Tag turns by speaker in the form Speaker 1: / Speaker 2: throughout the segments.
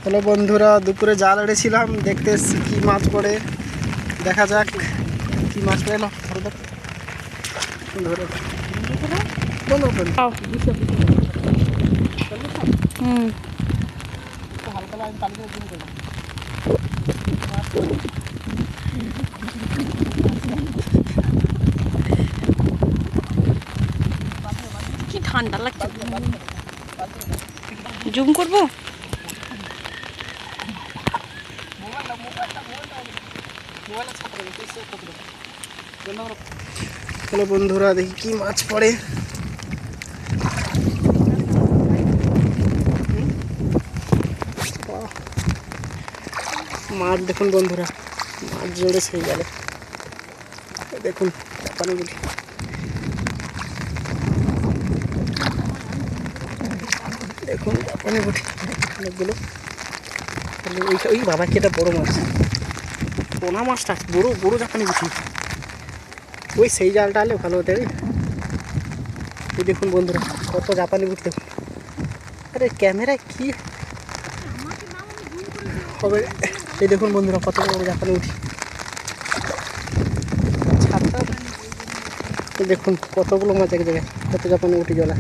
Speaker 1: Hello বন্ধুরা, দুপুরে জাল এড়েছিলাম, দেখতে এসেছি কী মাছ পড়ে। দেখা যাক কী মাছ পেল। ধরে
Speaker 2: কি ঠান্ডা লাগছে, জুম করবো।
Speaker 1: হ্যালো বন্ধুরা, দেখি কি মাছ পড়ে। মাছ দেখুন বন্ধুরা, মাছ জোরে সেই গেলে দেখুন পানিগুলি। দেখুন পানিগুলি অনেকগুলো। ওই বাবা কি এটা বড়ো মাছ, পোনা মাছটা বড়ো বড়ো জাপানি গুটি। ওই সেই জালটা আলে ভালো হতে। এই দেখুন বন্ধুরা কত জাপানি গুটি দেখুন। আরে ক্যামেরায় কি হবে। এই দেখুন বন্ধুরা কত বড় জাপানি উঠি। ছাতা দেখুন কতগুলো মাছ এক জায়গায়, কত জাপানি উঠি জলা।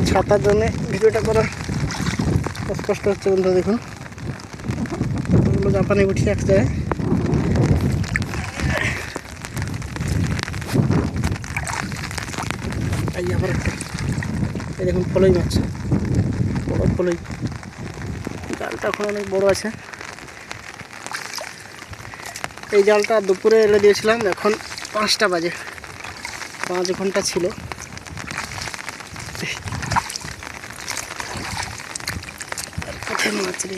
Speaker 1: ছাতার জন্য ভিডিওটা করা কষ্ট হচ্ছে বন্ধুরা। দেখুন কতগুলো জাপানি উঠি এক জায়গায়। এই আবার একটা, এই দেখুন ফলই মাছ, বড় ফলই। জালটা এখন অনেক বড় আছে। এই জালটা দুপুরে এলে দিয়েছিলাম, এখন 5টা বাজে, 5 ঘন্টা ছিল। কোথায় মাছ রে।